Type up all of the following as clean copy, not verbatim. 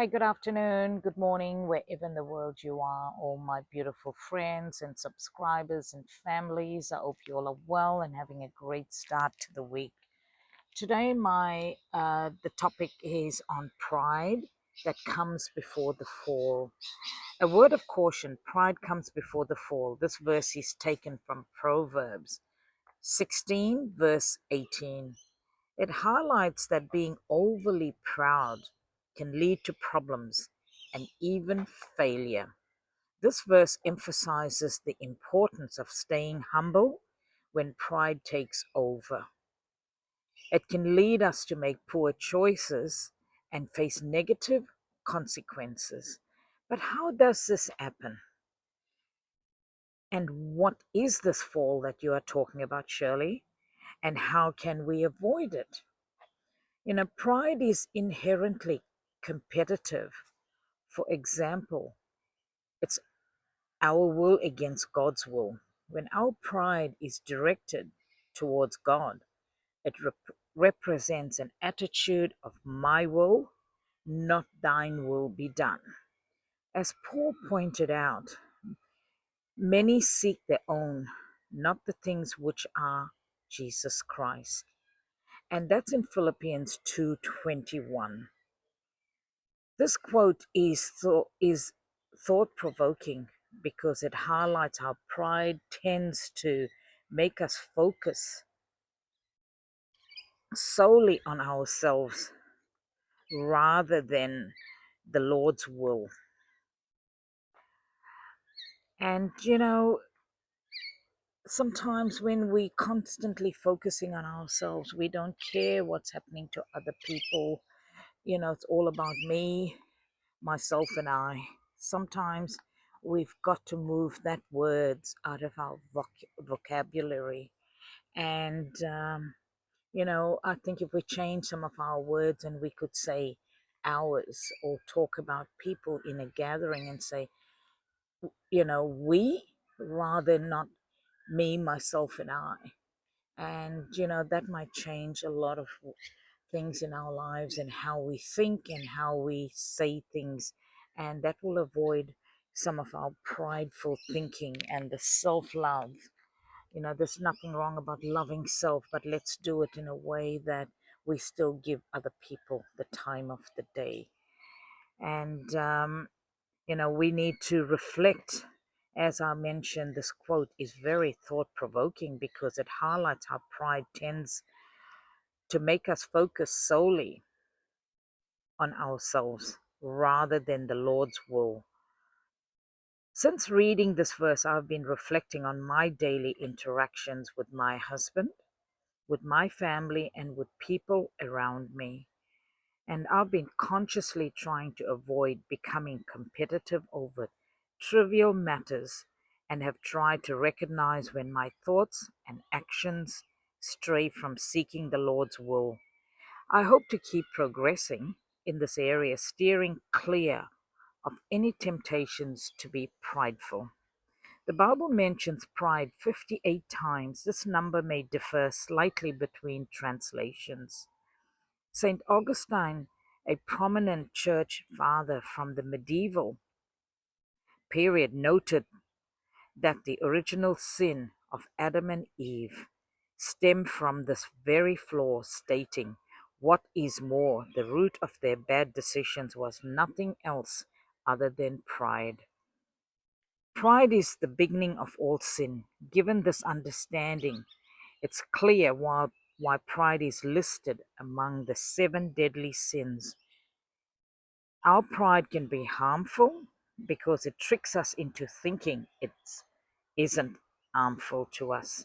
Hey, good afternoon, good morning, wherever in the world you are, all my beautiful friends and subscribers and families. I hope you all are well and having a great start to the week. Today, the topic is on pride that comes before the fall. A word of caution: pride comes before the fall. This verse is taken from Proverbs 16, verse 18. It highlights that being overly proud can lead to problems and even failure. This verse emphasizes the importance of staying humble when pride takes over. It can lead us to make poor choices and face negative consequences. But how does this happen? And what is this fall that you are talking about, Shirley? And how can we avoid it? Pride is inherently competitive. For example, it's our will against God's will. When our pride is directed towards God, it represents an attitude of my will, not thine will be done. As Paul pointed out, many seek their own, not the things which are Jesus Christ. And that's in Philippians 2:21. This quote is thought provoking because it highlights how pride tends to make us focus solely on ourselves rather than the Lord's will. And sometimes when we constantly focusing on ourselves, we don't care what's happening to other people. It's all about me, myself, and I. Sometimes we've got to move that words out of our vocabulary. And, I think if we change some of our words and we could say ours or talk about people in a gathering and say, we rather not me, myself, and I. And, that might change a lot of things in our lives and how we think and how we say things. And that will avoid some of our prideful thinking and the self love. There's nothing wrong about loving self, but let's do it in a way that we still give other people the time of the day. And, we need to reflect. As I mentioned, this quote is very thought provoking because it highlights how pride tends to make us focus solely on ourselves rather than the Lord's will. Since reading this verse, I've been reflecting on my daily interactions with my husband, with my family, and with people around me. And I've been consciously trying to avoid becoming competitive over trivial matters and have tried to recognize when my thoughts and actions stray from seeking the Lord's will. I hope to keep progressing in this area, steering clear of any temptations to be prideful. The Bible mentions pride 58 times. This number may differ slightly between translations. St. Augustine, a prominent church father from the medieval period, noted that the original sin of Adam and Eve stemmed from this very flaw, stating, what is more, the root of their bad decisions was nothing else other than pride. Pride is the beginning of all sin. Given this understanding, it's clear why pride is listed among the 7 deadly sins. Our pride can be harmful because it tricks us into thinking it isn't harmful to us.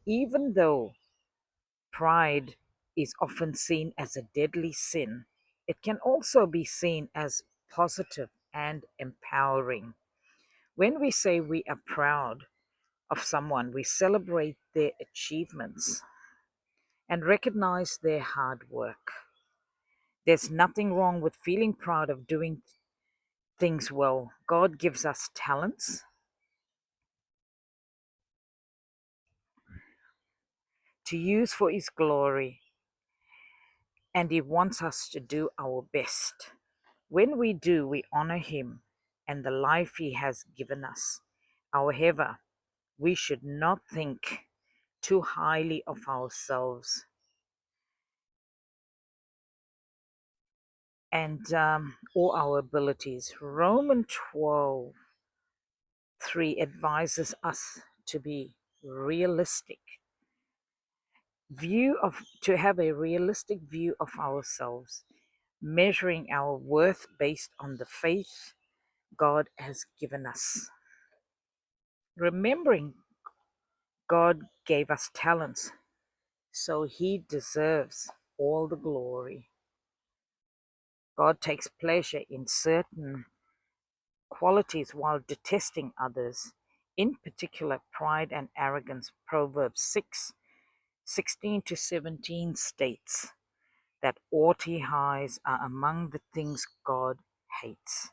Even though pride is often seen as a deadly sin, it can also be seen as positive and empowering. When we say we are proud of someone, we celebrate their achievements and recognize their hard work. There's nothing wrong with feeling proud of doing things well. God gives us talents to use for His glory, and He wants us to do our best. When we do, we honor Him and the life He has given us. However, we should not think too highly of ourselves and or our abilities. Romans 12:3 advises us to be realistic to have a realistic view of ourselves, measuring our worth based on the faith God has given us. Remembering God gave us talents, so He deserves all the glory. God takes pleasure in certain qualities while detesting others, in particular pride and arrogance. Proverbs 6:16-17 states that haughty highs are among the things God hates,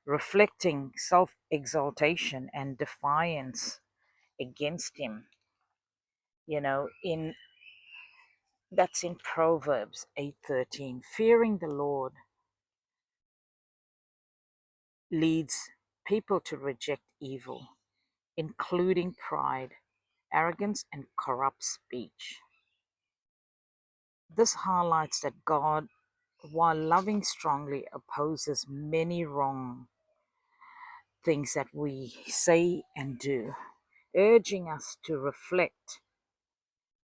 reflecting self-exaltation and defiance against Him. In that's in Proverbs 8:13. Fearing the Lord leads people to reject evil, including pride, arrogance, and corrupt speech. This highlights that God, while loving strongly, opposes many wrong things that we say and do, urging us to reflect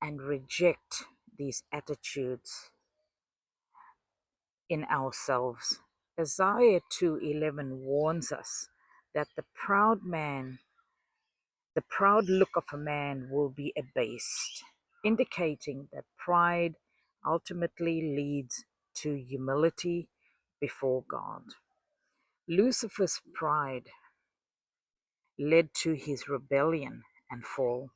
and reject these attitudes in ourselves. Isaiah 2:11 warns us that the proud look of a man will be abased, indicating that pride ultimately leads to humility before God. Lucifer's pride led to his rebellion and fall,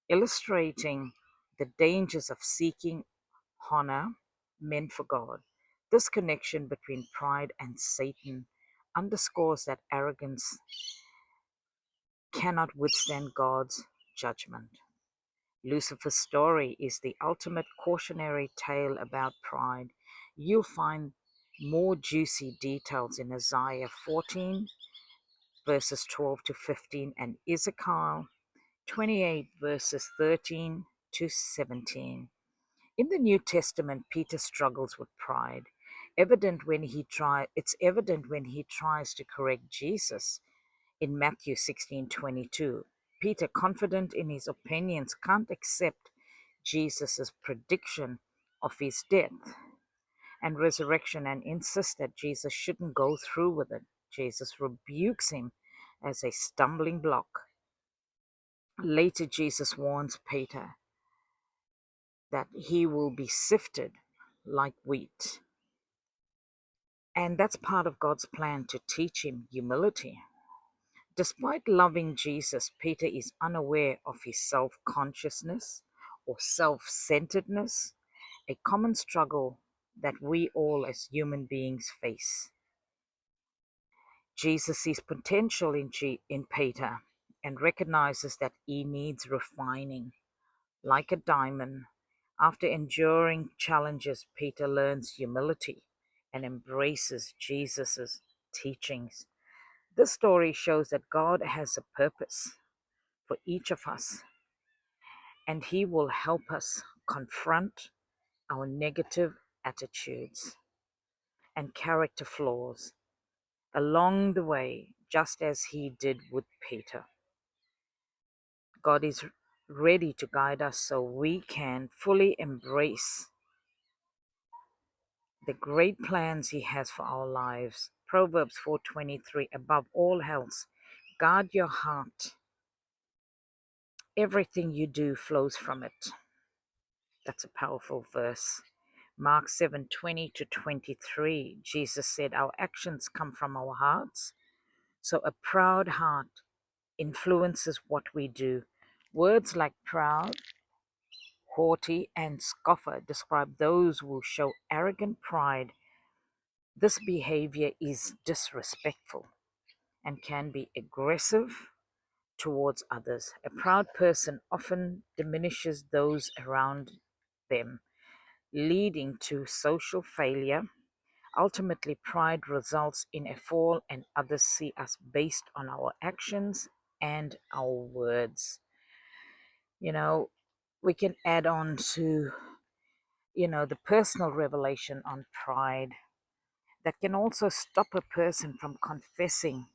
illustrating the dangers of seeking honor meant for God. This connection between pride and Satan underscores that arrogance cannot withstand God's judgment. Lucifer's story is the ultimate cautionary tale about pride. You'll find more juicy details in Isaiah 14, verses 12 to 15, and Ezekiel 28, verses 13 to 17. In the New Testament, Peter struggles with pride. It's evident when he tries to correct Jesus in Matthew 16:22. Peter, confident in his opinions, can't accept Jesus' prediction of his death and resurrection and insists that Jesus shouldn't go through with it. Jesus rebukes him as a stumbling block. Later, Jesus warns Peter that he will be sifted like wheat. And that's part of God's plan to teach him humility. Despite loving Jesus, Peter is unaware of his self-consciousness or self-centeredness, a common struggle that we all as human beings face. Jesus sees potential in Peter and recognizes that he needs refining. Like a diamond, after enduring challenges, Peter learns humility and embraces Jesus' teachings. This story shows that God has a purpose for each of us, and He will help us confront our negative attitudes and character flaws along the way, just as He did with Peter. God is ready to guide us so we can fully embrace the great plans He has for our lives. Proverbs 4:23, above all else, guard your heart. Everything you do flows from it. That's a powerful verse. Mark 7:20-23, Jesus said, our actions come from our hearts. So a proud heart influences what we do. Words like proud, haughty, and scoffer describe those who show arrogant pride. This behavior is disrespectful and can be aggressive towards others. A proud person often diminishes those around them, leading to social failure. Ultimately, pride results in a fall, and others see us based on our actions and our words. You know, we can add on to, the personal revelation on pride that can also stop a person from confessing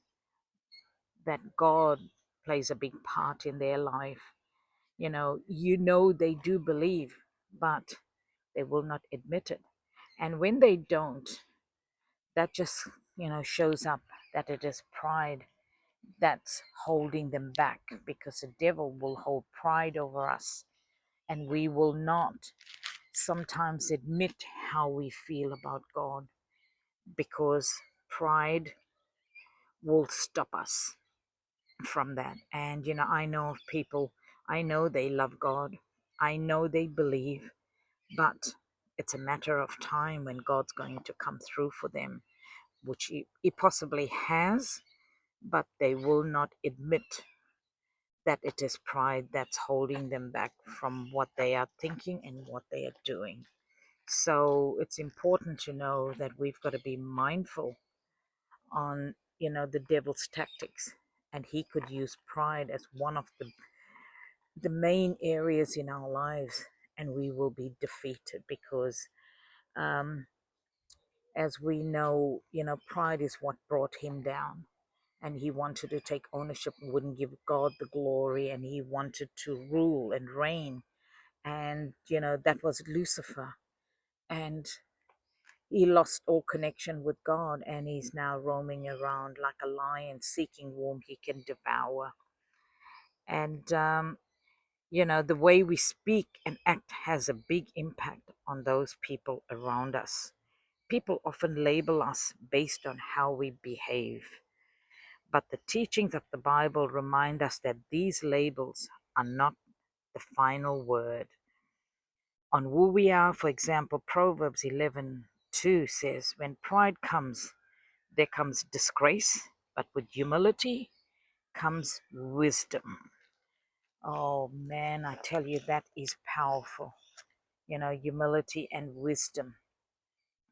that God plays a big part in their life. They do believe, but they will not admit it. And when they don't, that just, shows up that it is pride that's holding them back, because the devil will hold pride over us, and we will not sometimes admit how we feel about God, because pride will stop us from that. And I know of people, I know they love God, I know they believe, but it's a matter of time when God's going to come through for them, which he possibly has, but they will not admit that it is pride that's holding them back from what they are thinking and what they are doing. So it's important to know that we've got to be mindful on, the devil's tactics. And he could use pride as one of the main areas in our lives, and we will be defeated because, um, as we know, pride is what brought him down. And he wanted to take ownership, wouldn't give God the glory, and he wanted to rule and reign. And, that was Lucifer. And he lost all connection with God, and he's now roaming around like a lion seeking whom he can devour. And, the way we speak and act has a big impact on those people around us. People often label us based on how we behave. But the teachings of the Bible remind us that these labels are not the final word. On who we are, for example, Proverbs 11:2 says, when pride comes, there comes disgrace, but with humility comes wisdom. Oh man, I tell you, that is powerful. Humility and wisdom,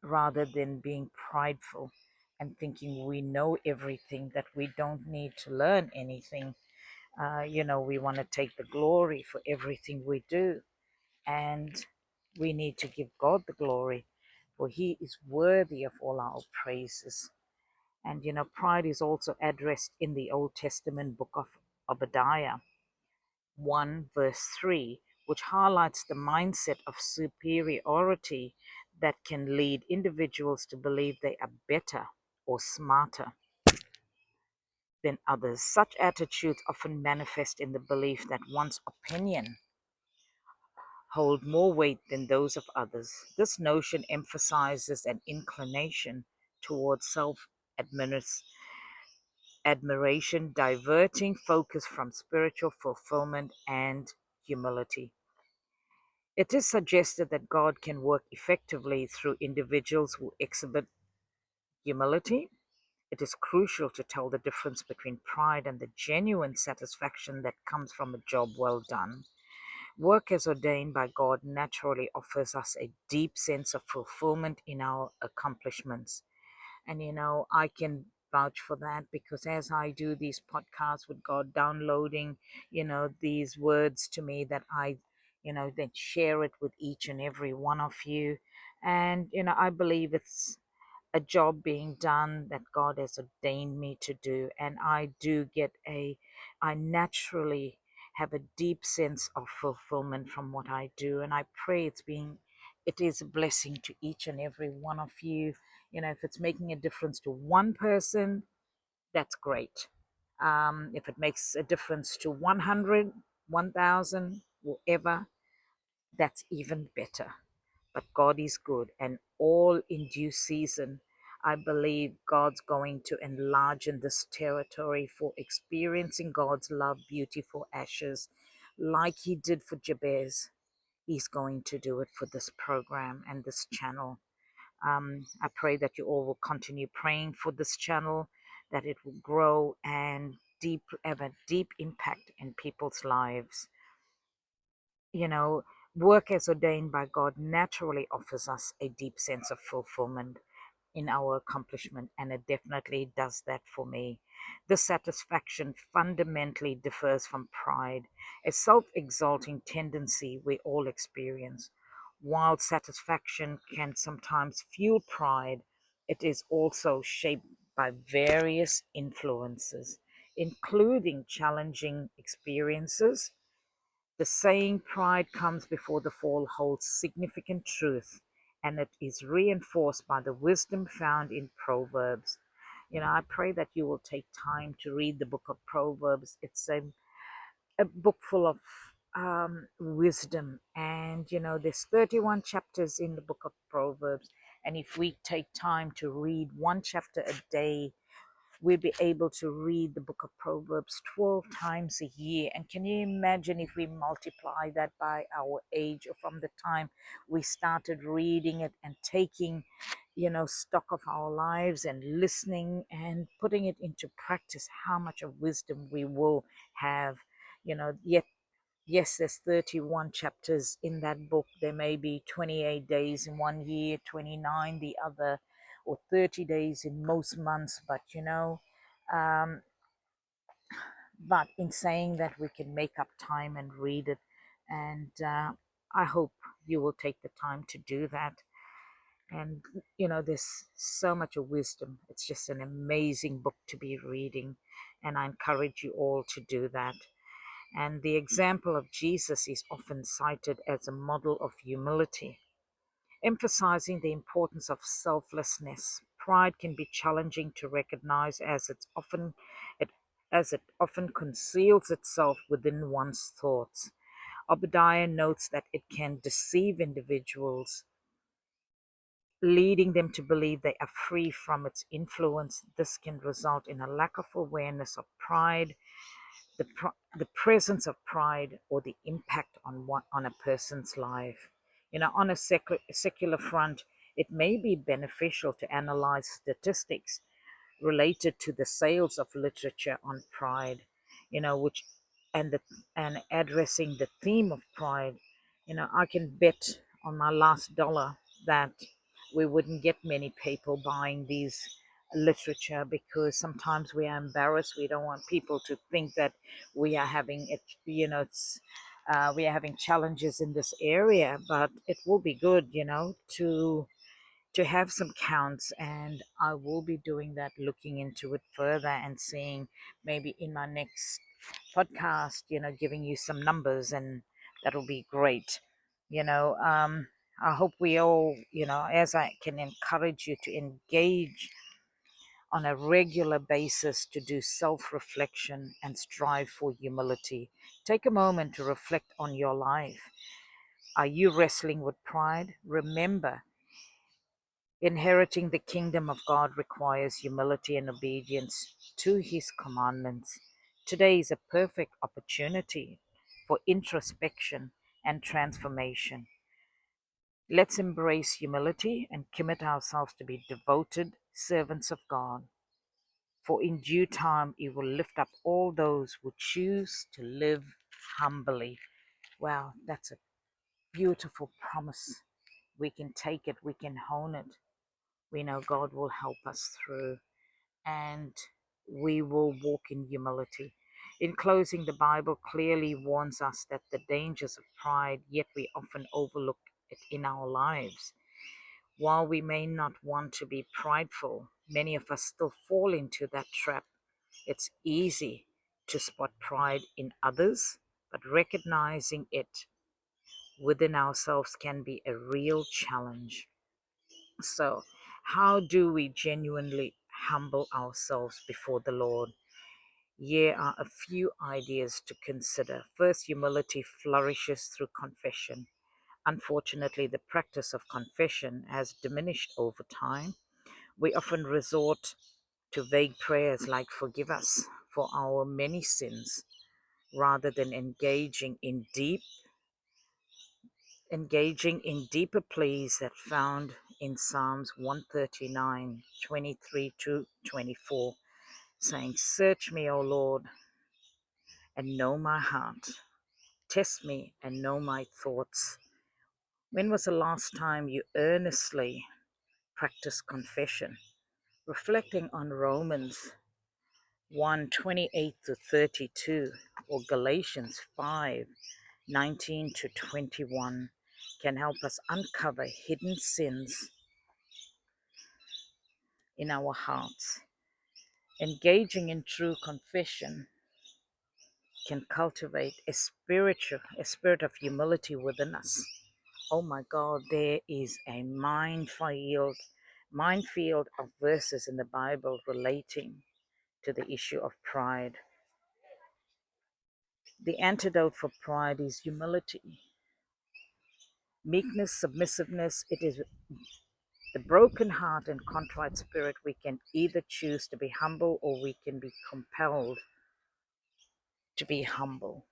rather than being prideful and thinking we know everything, that we don't need to learn anything. We want to take the glory for everything we do. And we need to give God the glory, for he is worthy of all our praises. And, pride is also addressed in the Old Testament book of Obadiah 1 verse 3, which highlights the mindset of superiority that can lead individuals to believe they are better or smarter than others. Such attitudes often manifest in the belief that one's opinion hold more weight than those of others. This notion emphasizes an inclination towards self admiration, diverting focus from spiritual fulfillment and humility. It is suggested that God can work effectively through individuals who exhibit humility. It is crucial to tell the difference between pride and the genuine satisfaction that comes from a job well done. Work as ordained by God naturally offers us a deep sense of fulfillment in our accomplishments. And, I can vouch for that, because as I do these podcasts with God downloading, these words to me, that I, then share it with each and every one of you. And, I believe it's a job being done that God has ordained me to do. And I naturally have a deep sense of fulfillment from what I do. And I pray it is a blessing to each and every one of you. If it's making a difference to one person, that's great. If it makes a difference to 100, 1,000, whatever, that's even better. But God is good, and all in due season. I believe God's going to enlarge in this territory for experiencing God's love, beauty for ashes, like he did for Jabez. He's going to do it for this program and this channel. I pray that you all will continue praying for this channel, that it will grow and have a deep impact in people's lives. You know, work as ordained by God naturally offers us a deep sense of fulfillment. in our accomplishment, and it definitely does that for me. This satisfaction fundamentally differs from pride, a self exalting tendency we all experience. While satisfaction can sometimes fuel pride, it is also shaped by various influences, including challenging experiences. The saying pride comes before the fall holds significant truth, and it is reinforced by the wisdom found in Proverbs. I pray that you will take time to read the book of Proverbs. It's a book full of wisdom, and there's 31 chapters in the book of Proverbs. And if we take time to read one chapter a day, we'll be able to read the book of Proverbs 12 times a year. And can you imagine if we multiply that by our age, or from the time we started reading it and taking, stock of our lives and listening and putting it into practice, how much of wisdom we will have, yet. Yes, there's 31 chapters in that book. There may be 28 days in one year, 29 the other, or 30 days in most months. Um, but in saying that, we can make up time and read it. And I hope you will take the time to do that. And, there's so much of wisdom. It's just an amazing book to be reading. And I encourage you all to do that. And the example of Jesus is often cited as a model of humility, emphasizing the importance of selflessness. Pride can be challenging to recognize it, as it often conceals itself within one's thoughts. Obadiah notes that it can deceive individuals, leading them to believe they are free from its influence. This can result in a lack of awareness of pride, the presence of pride, or the impact on a person's life. On a secular front, it may be beneficial to analyze statistics related to the sales of literature on pride, which and the and addressing the theme of pride. I can bet on my last dollar that we wouldn't get many people buying these literature, because sometimes we are embarrassed. We don't want people to think that we are having it, we are having challenges in this area. But it will be good, to have some counts, and I will be doing that, looking into it further and seeing, maybe in my next podcast, giving you some numbers, and that'll be great. I hope we all, as I can encourage you to engage on a regular basis, to do self-reflection and strive for humility. Take a moment to reflect on your life. Are you wrestling with pride? Remember, inheriting the kingdom of God requires humility and obedience to his commandments. Today is a perfect opportunity for introspection and transformation. Let's embrace humility and commit ourselves to be devoted servants of God. For in due time he will lift up all those who choose to live humbly. Wow, that's a beautiful promise. We can take it, we can hone it. We know God will help us through, and we will walk in humility. In closing, the Bible clearly warns us that the dangers of pride, yet we often overlook it in our lives. While we may not want to be prideful, many of us still fall into that trap. It's easy to spot pride in others, but recognizing it within ourselves can be a real challenge. So, how do we genuinely humble ourselves before the Lord? Here are a few ideas to consider. First, humility flourishes through confession. Unfortunately, the practice of confession has diminished over time. We often resort to vague prayers like "forgive us for our many sins," rather than engaging in deeper pleas that found in Psalms 139:23 to 24, saying, "Search me, O Lord, and know my heart. Test me and know my thoughts." When was the last time you earnestly practice confession, reflecting on Romans 1:28 to 32 or Galatians 5:19 to 21 can help us uncover hidden sins in our hearts. Engaging in true confession can cultivate a spirit of humility within us. Oh my God, there is a minefield of verses in the Bible relating to the issue of pride. The antidote for pride is humility, meekness, submissiveness. It is the broken heart and contrite spirit. We can either choose to be humble or we can be compelled to be humble.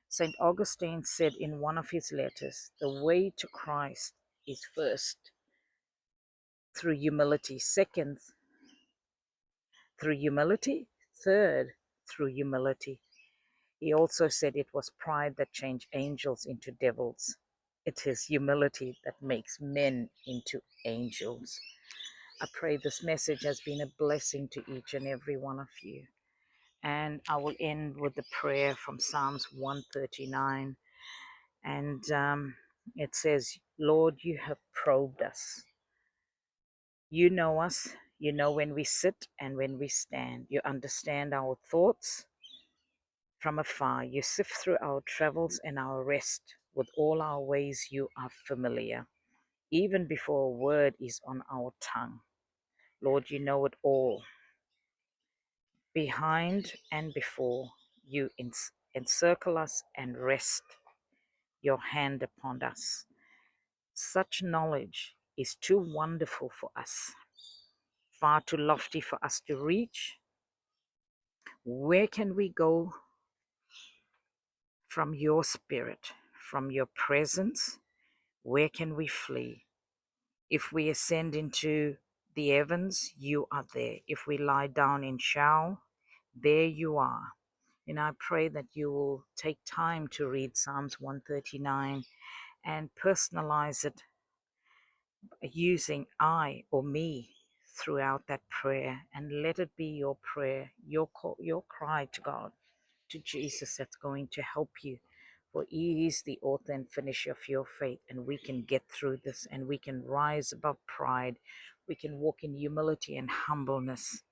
St. Augustine said in one of his letters, the way to Christ is first through humility, second through humility, third through humility. He also said it was pride that changed angels into devils. It is humility that makes men into angels. I pray this message has been a blessing to each and every one of you. And I will end with the prayer from Psalms 139. And it says, Lord, you have probed us. You know us. You know when we sit and when we stand. You understand our thoughts from afar. You sift through our travels and our rest. With all our ways, you are familiar. Even before a word is on our tongue. Lord, you know it all. Behind and before, you encircle us and rest your hand upon us. Such knowledge is too wonderful for us, far too lofty for us to reach. Where can we go from your spirit, from your presence? Where can we flee? If we ascend into the heavens, you are there. If we lie down in Sheol, there you are. And I pray that you will take time to read Psalms 139 and personalize it using I or me throughout that prayer, and let it be your prayer, your call, your cry to God, to Jesus, that's going to help you. For he is the author and finisher of your faith, and we can get through this and we can rise above pride. We can walk in humility and humbleness.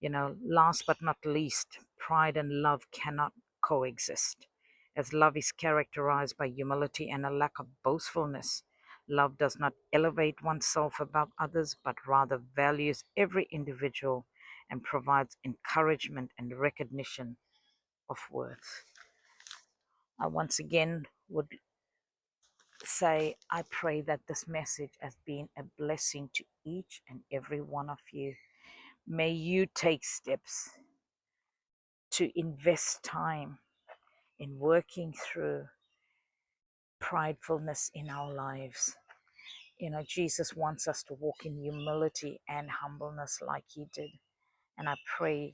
Last but not least, pride and love cannot coexist, as love is characterized by humility and a lack of boastfulness. Love does not elevate oneself above others, but rather values every individual and provides encouragement and recognition of worth. I once again would say, I pray that this message has been a blessing to each and every one of you. May you take steps to invest time in working through pridefulness in our lives. Jesus wants us to walk in humility and humbleness like he did. And I pray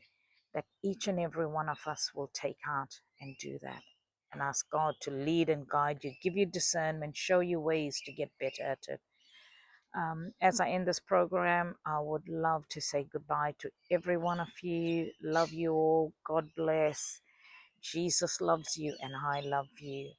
that each and every one of us will take heart and do that. And ask God to lead and guide you, give you discernment, show you ways to get better at it. As I end this program, I would love to say goodbye to every one of you. Love you all. God bless. Jesus loves you and I love you.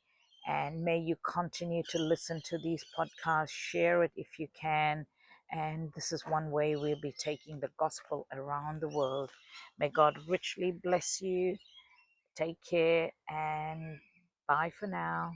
And may you continue to listen to these podcasts, share it if you can. And this is one way we'll be taking the gospel around the world. May God richly bless you. Take care and bye for now.